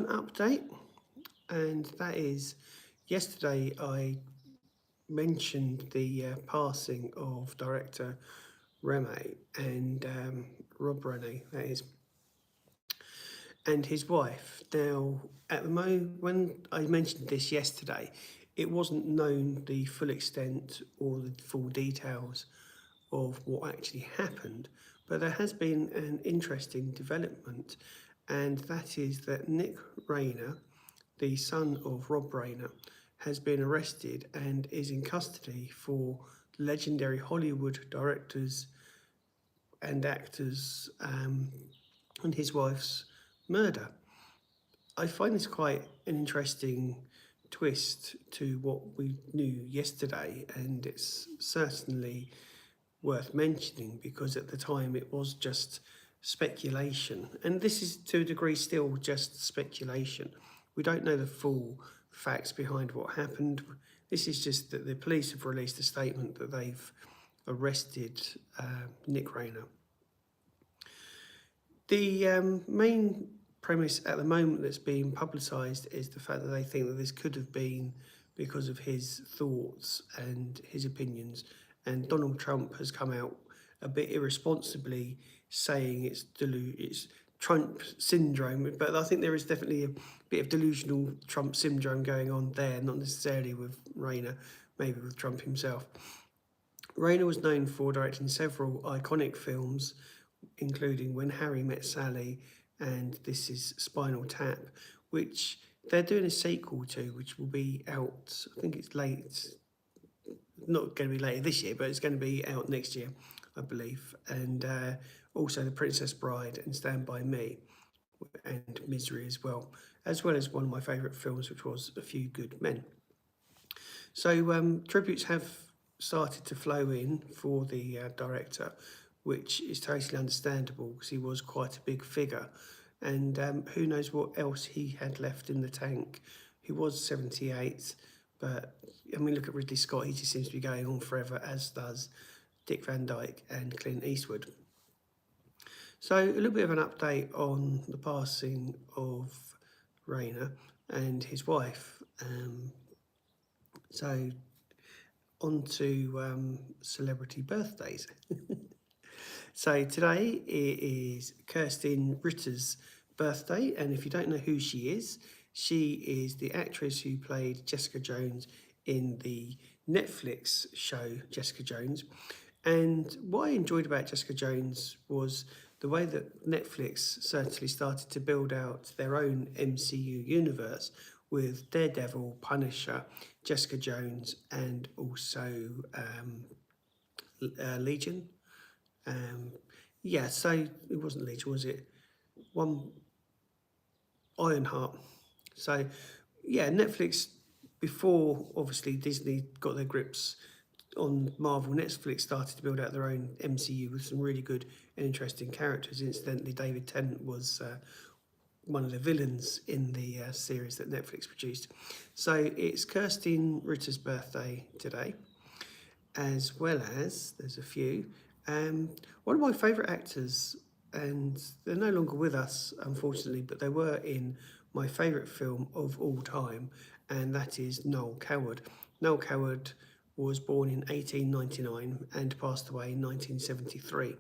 update, and that is yesterday I mentioned the passing of director Remy and Rob Rennie, that is, and his wife. Now, at the moment, when I mentioned this yesterday, it wasn't known the full extent or the full details of what actually happened, but there has been an interesting development, and that is that Nick Rayner, the son of Rob Rayner, has been arrested and is in custody for legendary Hollywood directors and actors and his wife's murder. I find this quite an interesting twist to what we knew yesterday, and it's certainly worth mentioning because at the time it was just speculation, and this is to a degree still just speculation. We don't know the full facts behind what happened. This is just that the police have released a statement that they've arrested Nick Rayner. The main premise at the moment that's being publicised is the fact that they think that this could have been because of his thoughts and his opinions, and Donald Trump has come out a bit irresponsibly saying it's Trump syndrome, but I think there is definitely a bit of delusional Trump syndrome going on there, not necessarily with Rayner, maybe with Trump himself. Rayner was known for directing several iconic films, including When Harry Met Sally and This Is Spinal Tap, which they're doing a sequel to, which will be out, I think it's late, not going to be later this year, but it's going to be out next year, I believe. And also The Princess Bride and Stand By Me and Misery as well as one of my favourite films, which was A Few Good Men. So tributes have started to flow in for the director, which is totally understandable because he was quite a big figure. And who knows what else he had left in the tank. He was 78, but I mean, look at Ridley Scott, he just seems to be going on forever, as does Dick Van Dyke and Clint Eastwood. So a little bit of an update on the passing of Rayner and his wife. So on to celebrity birthdays. So today it is Kirsten Ritter's birthday, and if you don't know who she is the actress who played Jessica Jones in the Netflix show Jessica Jones. And what I enjoyed about Jessica Jones was the way that Netflix certainly started to build out their own MCU universe with Daredevil, Punisher, Jessica Jones, and also Legion. So it wasn't Legion, was it? Ironheart. So yeah, Netflix, before obviously Disney got their grips on Marvel, Netflix started to build out their own MCU with some really good and interesting characters. Incidentally, David Tennant was one of the villains in the series that Netflix produced. So it's Kirsten Ritter's birthday today, as well as, there's a few, one of my favourite actors, and they're no longer with us, unfortunately, but they were in my favourite film of all time, and that is Noel Coward. Noel Coward was born in 1899 and passed away in 1973,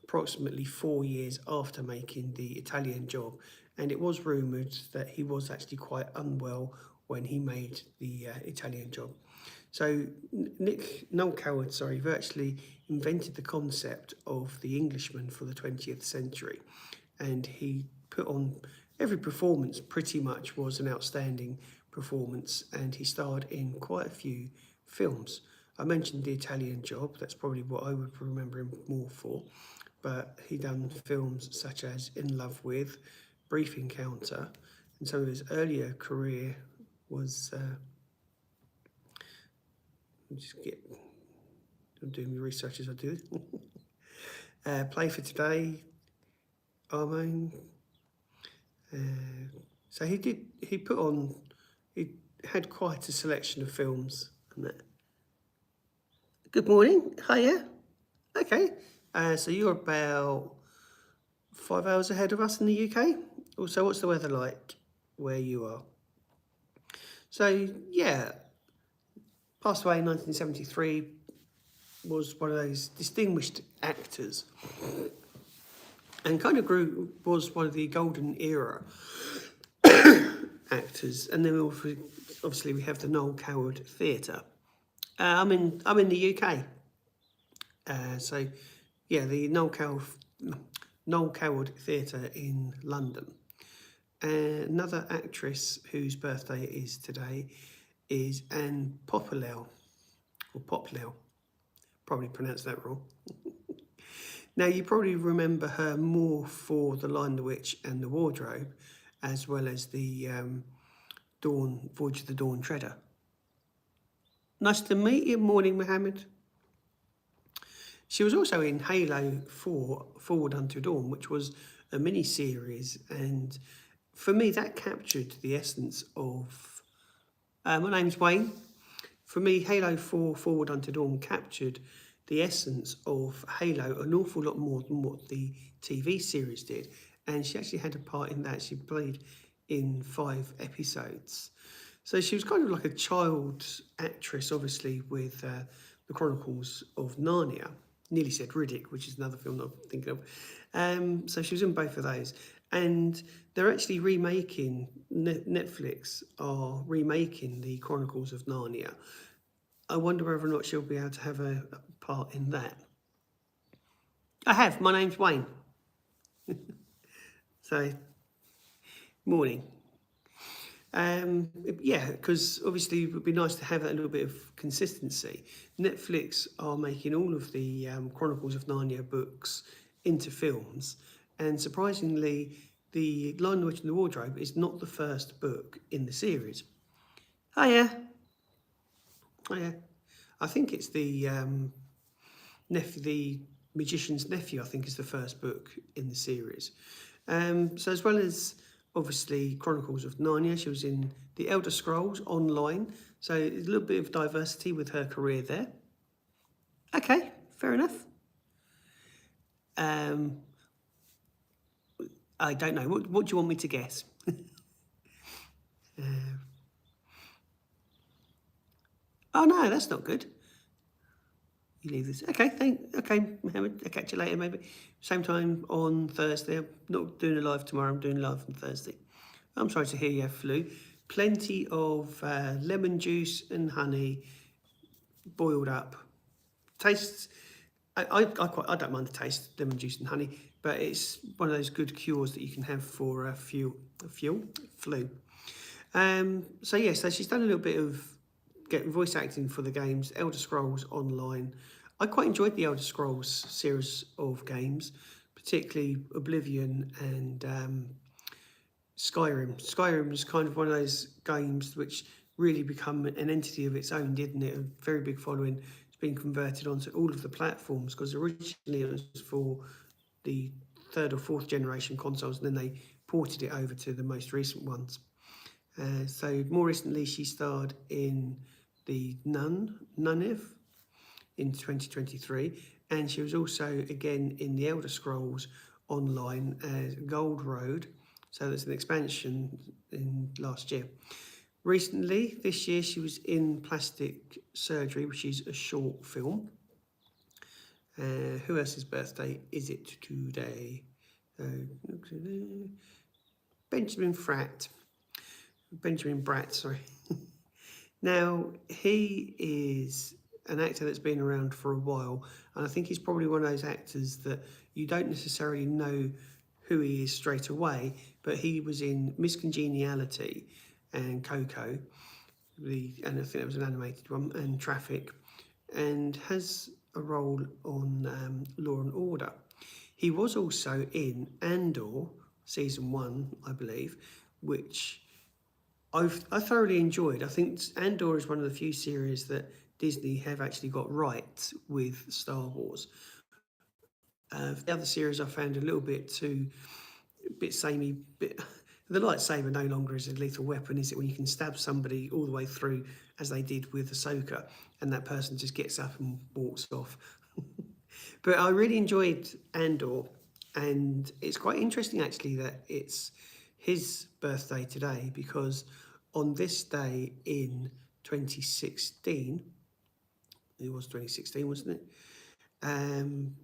approximately 4 years after making The Italian Job, and it was rumoured that he was actually quite unwell when he made The Italian Job. So Noel Coward, virtually invented the concept of the Englishman for the 20th century, and he put on every performance pretty much was an outstanding performance, and he starred in quite a few films. I mentioned The Italian Job, that's probably what I would remember him more for, but he done films such as In Love With, Brief Encounter, and some of his earlier career was I'm doing the research as I do. Play for Today, Armone. So he had quite a selection of films and that. Good morning, hiya. Okay, so you're about 5 hours ahead of us in the UK. Also, what's the weather like? where you are. So yeah, passed away in 1973, was one of those distinguished actors and kind of was one of the golden era actors. And then obviously we have the Noel Coward Theatre. I'm in the UK, so yeah, the Noel Coward Theatre in London. Another actress whose birthday is today is Anne Popplewell, or Popplewell, probably pronounced that wrong. Now, you probably remember her more for The Lion, the Witch and the Wardrobe, as well as the Voyage of the Dawn Treader. Nice to meet you, Morning Mohammed. She was also in Halo 4 Forward Unto Dawn, which was a mini-series, and for me that captured the essence of... my name's Wayne. For me, Halo 4 Forward Unto Dawn captured the essence of Halo an awful lot more than what the TV series did. And she actually had a part in that. She played in 5 episodes. So she was kind of like a child actress, obviously, with the Chronicles of Narnia. Nearly said Riddick, which is another film that I'm thinking of. So she was in both of those. And they're actually remaking, Netflix are remaking the Chronicles of Narnia. I wonder whether or not she'll be able to have a part in that. I have. My name's Wayne. So, morning. Yeah, because obviously it would be nice to have that little bit of consistency. Netflix are making all of the Chronicles of Narnia books into films, and surprisingly, The Lion, the Witch and the Wardrobe is not the first book in the series. Hiya. Hiya. I think it's the the Magician's Nephew, I think, is the first book in the series. So as well as obviously Chronicles of Narnia, she was in The Elder Scrolls Online. So a little bit of diversity with her career there. Okay, fair enough. I don't know. What do you want me to guess? Oh no, that's not good. You leave this. Okay, Mohammed. I'll catch you later, maybe. Same time on Thursday. I'm not doing a live tomorrow. I'm doing a live on Thursday. I'm sorry to hear you have flu. Plenty of lemon juice and honey boiled up. Tastes. I don't mind the taste of lemon juice and honey, but it's one of those good cures that you can have for flu. So yeah, so she's done a little bit of voice acting for the games Elder Scrolls Online. I quite enjoyed the Elder Scrolls series of games, particularly Oblivion and Skyrim. Skyrim was kind of one of those games which really become an entity of its own, didn't it? A very big following. It's been converted onto all of the platforms because originally it was for the 3rd or 4th generation consoles, and then they ported it over to the most recent ones. So more recently, she starred in the Nunev in 2023, and she was also again in the Elder Scrolls Online as Gold Road. So that's an expansion in last year. Recently, this year, she was in Plastic Surgery, which is a short film. Who else's birthday is it today? Benjamin Bratt, sorry. Now, he is an actor that's been around for a while, and I think he's probably one of those actors that you don't necessarily know who he is straight away, but he was in Miss Congeniality and Coco, and I think that was an animated one, and Traffic, and has a role on Law and Order. He was also in Andor, season 1, I believe, which I thoroughly enjoyed. I think Andor is one of the few series that Disney have actually got right with Star Wars. The other series I found a little bit samey. The lightsaber no longer is a lethal weapon, is it? When you can stab somebody all the way through, as they did with Ahsoka, and that person just gets up and walks off. But I really enjoyed Andor, and it's quite interesting actually that his birthday today because on this day in 2016, it was 2016, wasn't it? Um,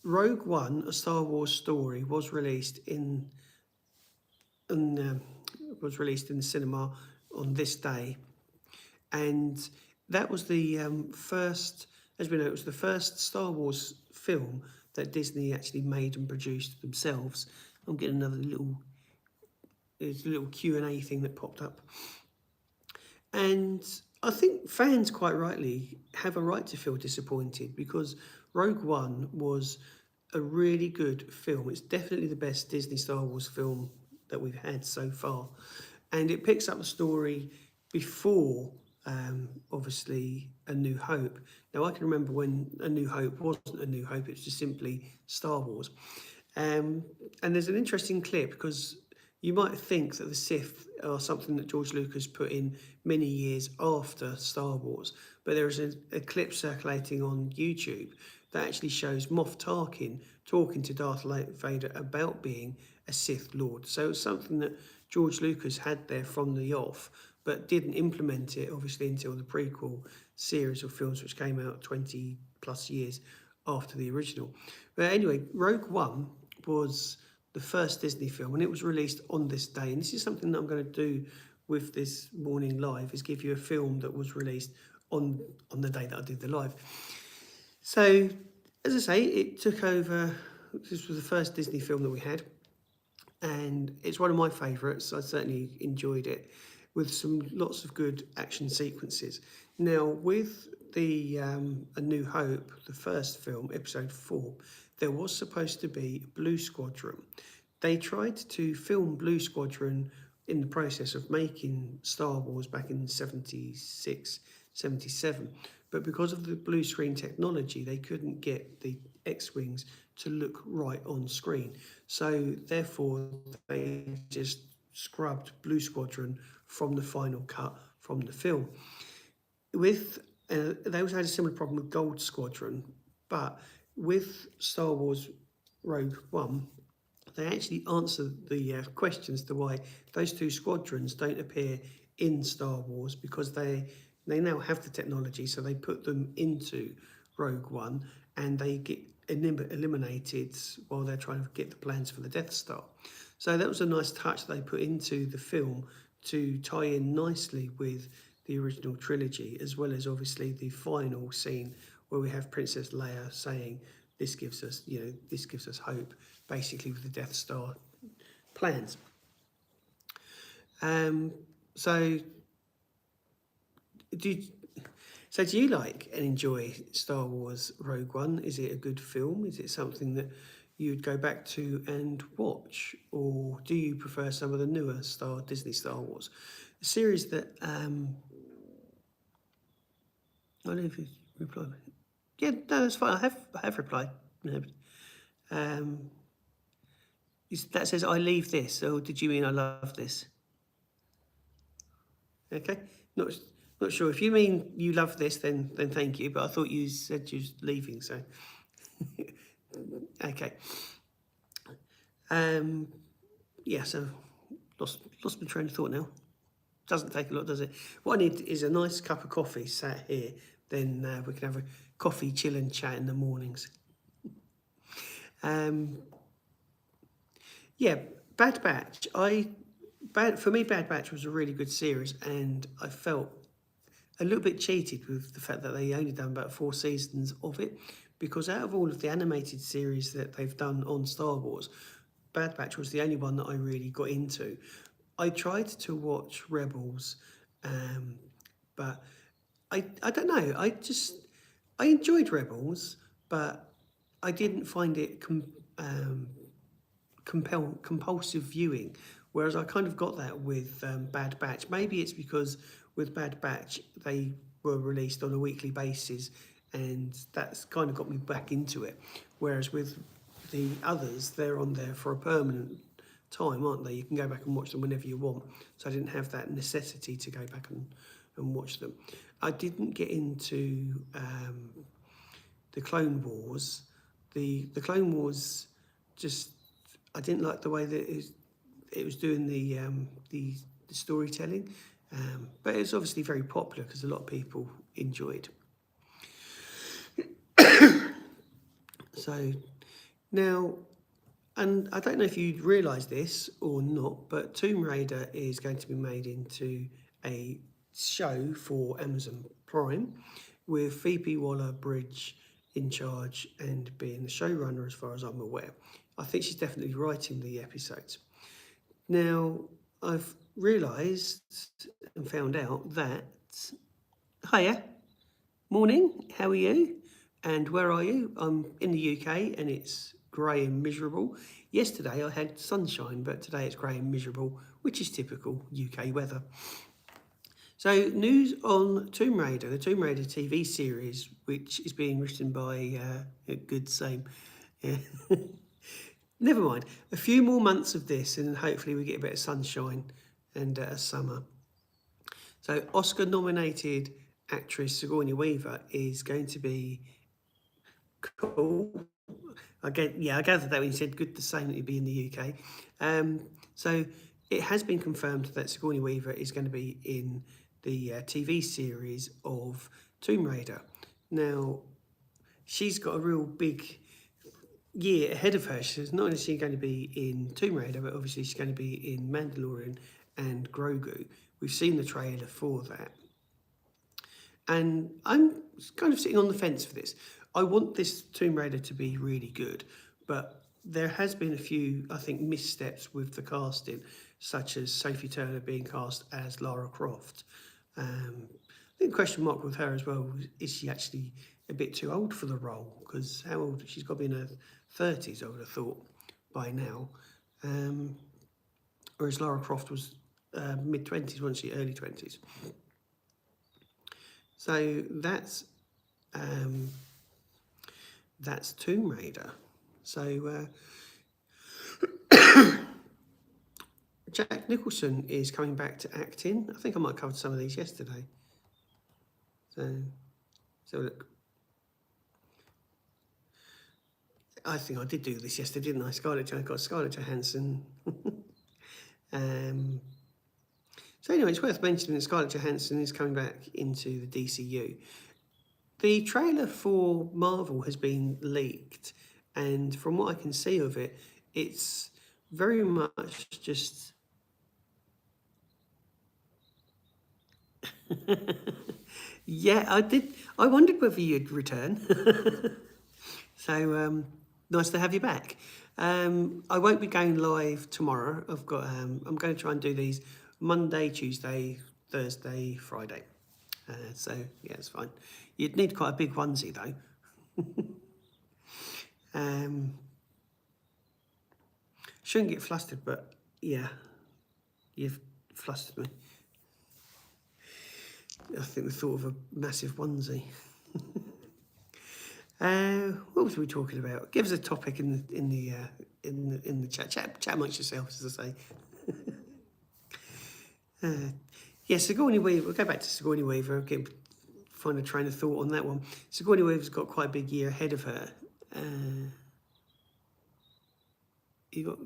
Rogue One, a Star Wars story, in, um, was released in the cinema on this day, and that was the first, as we know, it was the first Star Wars film that Disney actually made and produced themselves. I'm getting another little, there's a little Q&A thing that popped up. And I think fans, quite rightly, have a right to feel disappointed because Rogue One was a really good film. It's definitely the best Disney Star Wars film that we've had so far. And it picks up the story before, obviously, A New Hope. Now, I can remember when A New Hope wasn't A New Hope, it was just simply Star Wars. Um, and there's an interesting clip because you might think that the Sith are something that George Lucas put in many years after Star Wars, but there is a clip circulating on YouTube that actually shows Moff Tarkin talking to Darth Vader about being a Sith Lord. So it's something that George Lucas had there from the off, but didn't implement it obviously until the prequel series of films, which came out 20 plus years after the original. But anyway, Rogue One was the first Disney film, and it was released on this day. And this is something that I'm going to do with this morning live: is give you a film that was released on the day that I did the live. So, as I say, it took over. This was the first Disney film that we had, and it's one of my favourites. I certainly enjoyed it, with some lots of good action sequences. Now, with the A New Hope, the first film, Episode 4, there was supposed to be Blue Squadron. They tried to film Blue Squadron in the process of making Star Wars back in 76, 77. But because of the blue screen technology, they couldn't get the X-Wings to look right on screen. So therefore, they just scrubbed Blue Squadron from the final cut from the film. They also had a similar problem with Gold Squadron, but with Star Wars Rogue One, they actually answer the questions to why those two squadrons don't appear in Star Wars, because they now have the technology, so they put them into Rogue One and they get eliminated while they're trying to get the plans for the Death Star. So that was a nice touch they put into the film to tie in nicely with the original trilogy, as well as obviously the final scene where we have Princess Leia saying, this gives us hope, basically, with the Death Star plans. So do you like and enjoy Star Wars Rogue One? Is it a good film? Is it something that you'd go back to and watch, or do you prefer some of the newer Disney Star Wars? A series that I don't know if you replied. Yeah, no, that's fine. I have replied. No. That says I leave this, or did you mean I love this? Okay, not not sure. If you mean you love this, then thank you. But I thought you said you was leaving, so okay. Yeah, so lost my train of thought now. Doesn't take a lot, does it? What I need is a nice cup of coffee sat here. Then we can have a coffee, chill and chat in the mornings. Yeah, Bad Batch. For me, Bad Batch was a really good series, and I felt a little bit cheated with the fact that they only done about 4 seasons of it, because out of all of the animated series that they've done on Star Wars, Bad Batch was the only one that I really got into. I tried to watch Rebels, but I don't know. I enjoyed Rebels, but I didn't find it compulsive viewing, whereas I kind of got that with Bad Batch. Maybe it's because with Bad Batch they were released on a weekly basis, and that's kind of got me back into it. Whereas with the others, they're on there for a permanent time, aren't they? You can go back and watch them whenever you want. So I didn't have that necessity to go back and watch them. I didn't get into the Clone Wars. The Clone Wars, just I didn't like the way that it was doing the storytelling, but it's obviously very popular because a lot of people enjoyed. So now, and I don't know if you'd realise this or not, but Tomb Raider is going to be made into a show for Amazon Prime with Phoebe Waller-Bridge in charge and being the showrunner, as far as I'm aware. I think she's definitely writing the episodes. Now, I've realised and found out that, hiya, morning, how are you? And where are you? I'm in the UK and it's grey and miserable. Yesterday I had sunshine, but today it's grey and miserable, which is typical UK weather. So, news on Tomb Raider, the Tomb Raider TV series, which is being written by good same. Yeah. Never mind. A few more months of this, and hopefully we get a bit of sunshine and summer. So, Oscar-nominated actress Sigourney Weaver is going to be cool. I gathered that when you said good the same that you'd be in the UK. So it has been confirmed that Sigourney Weaver is going to be in the TV series of Tomb Raider. Now, she's got a real big year ahead of her. She's not only going to be in Tomb Raider, but obviously she's going to be in Mandalorian and Grogu. We've seen the trailer for that. And I'm kind of sitting on the fence for this. I want this Tomb Raider to be really good, but there has been a few, I think, missteps with the casting, such as Sophie Turner being cast as Lara Croft. I think the question mark with her as well is she actually a bit too old for the role? Because how old? She's got to be in her 30s, I would have thought, by now. Whereas Lara Croft was mid-20s, wasn't she? Early 20s. So that's Tomb Raider. So Jack Nicholson is coming back to acting. I think I might have covered some of these yesterday. So look. I think I did do this yesterday, didn't I? Scarlett Johansson. So anyway, it's worth mentioning that Scarlett Johansson is coming back into the DCU. The trailer for Marvel has been leaked, and from what I can see of it, it's very much just... Yeah, I did. I wondered whether you'd return. So nice to have you back. I won't be going live tomorrow. I've got. I'm going to try and do these Monday, Tuesday, Thursday, Friday. So yeah, it's fine. You'd need quite a big onesie though. Shouldn't get flustered, but yeah, you've flustered me. I think the thought of a massive onesie. What was we talking about? Give us a topic in the chat. Chat amongst yourselves, as I say. Yeah, Sigourney Weaver. We'll go back to Sigourney Weaver. Find a train of thought on that one. Sigourney Weaver's got quite a big year ahead of her. You got.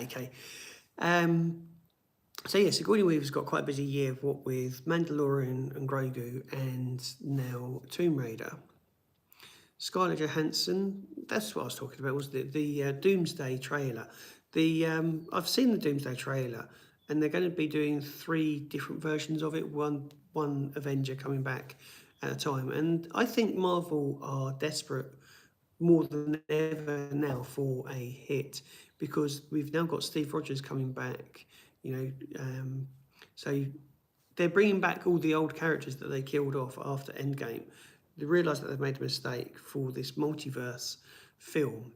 Okay. So yeah, Sigourney Weaver's got quite a busy year, what with Mandalorian and Grogu, and now Tomb Raider. Scarlett Johansson, that's what I was talking about, wasn't it? The Doomsday trailer. I've seen the Doomsday trailer, and they're going to be doing 3 different versions of it. One Avenger coming back at a time, and I think Marvel are desperate more than ever now for a hit, because we've now got Steve Rogers coming back. So they're bringing back all the old characters that they killed off after Endgame. They realise that they've made a mistake for this multiverse film,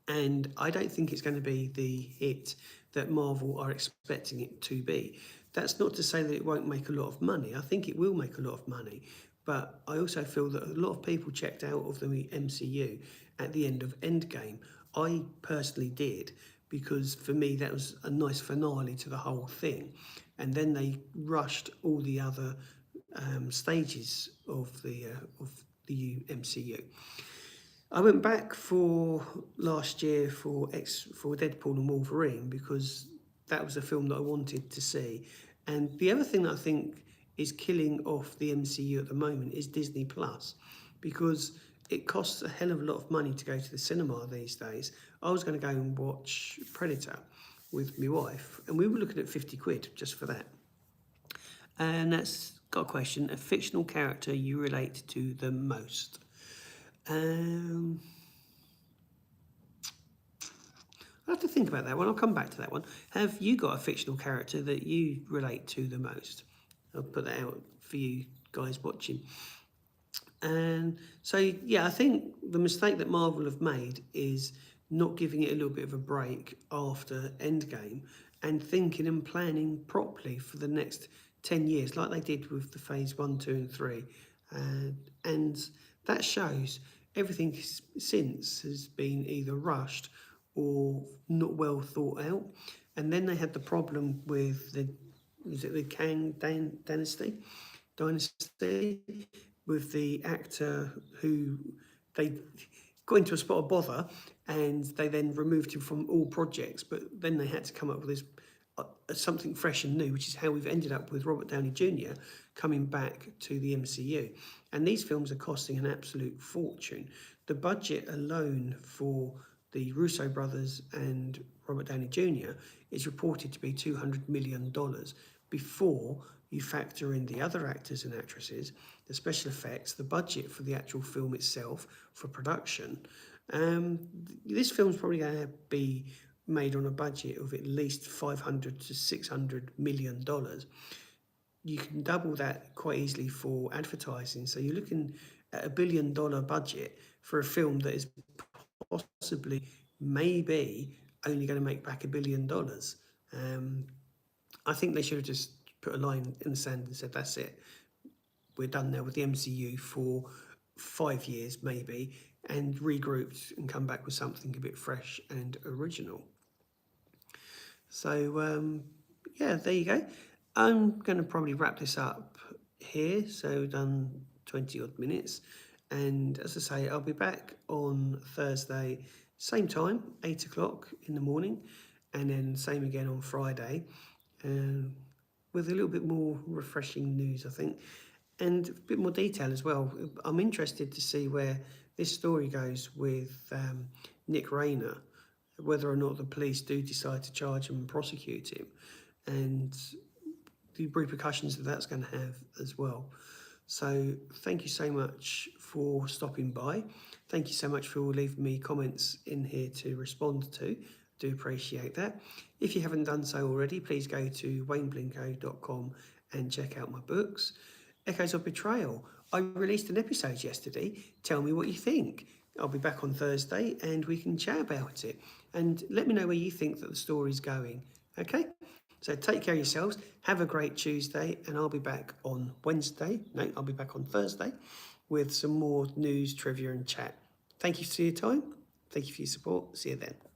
and I don't think it's going to be the hit that Marvel are expecting it to be. That's not to say that it won't make a lot of money. I think it will make a lot of money, but I also feel that a lot of people checked out of the MCU at the end of Endgame. I personally did, because for me that was a nice finale to the whole thing, and then they rushed all the other stages of the MCU. I went back for last year for Deadpool and Wolverine because that was a film that I wanted to see. And the other thing that I think is killing off the MCU at the moment is Disney Plus, because it costs a hell of a lot of money to go to the cinema these days. I was going to go and watch Predator with my wife, and we were looking at 50 quid just for that. And that's got a question: a fictional character you relate to the most. Um, I have to think about that one. I'll come back to that one. Have you got a fictional character that you relate to the most? I'll put that out for you guys watching. And so, yeah, I think the mistake that Marvel have made is not giving it a little bit of a break after Endgame and thinking and planning properly for the next 10 years, like they did with the phase 1, 2, and 3. And that shows everything since has been either rushed or not well thought out. And then they had the problem with the Kang dynasty with the actor who they got into a spot of bother and they then removed him from all projects, but then they had to come up with this something fresh and new, which is how we've ended up with Robert Downey Jr. coming back to the MCU. And these films are costing an absolute fortune. The budget alone for the Russo brothers and Robert Downey Jr. is reported to be $200 million before you factor in the other actors and actresses, the special effects, the budget for the actual film itself, for production. This film's probably going to be made on a budget of at least $500 to $600 million. You can double that quite easily for advertising. So you're looking at $1 billion budget for a film that is possibly, maybe, only going to make back $1 billion. I think they should have just put a line in the sand and said, that's it. We're done now with the MCU for 5 years, maybe, and regrouped and come back with something a bit fresh and original. So, yeah, there you go. I'm going to probably wrap this up here. So, we've done 20 odd minutes. And as I say, I'll be back on Thursday, same time, 8 o'clock in the morning, and then same again on Friday, with a little bit more refreshing news, I think, and a bit more detail as well. I'm interested to see where this story goes with Nick Rayner, whether or not the police do decide to charge him and prosecute him, and the repercussions that that's going to have as well. So thank you so much for stopping by. Thank you so much for leaving me comments in here to respond to. Do appreciate that. If you haven't done so already, please go to wayneblinko.com and check out my books. Echoes of Betrayal. I released an episode yesterday. Tell me what you think. I'll be back on Thursday and we can chat about it. And let me know where you think that the story's going. Okay? So take care of yourselves. Have a great Tuesday, and I'll be back on Wednesday. No, I'll be back on Thursday with some more news, trivia, and chat. Thank you for your time. Thank you for your support. See you then.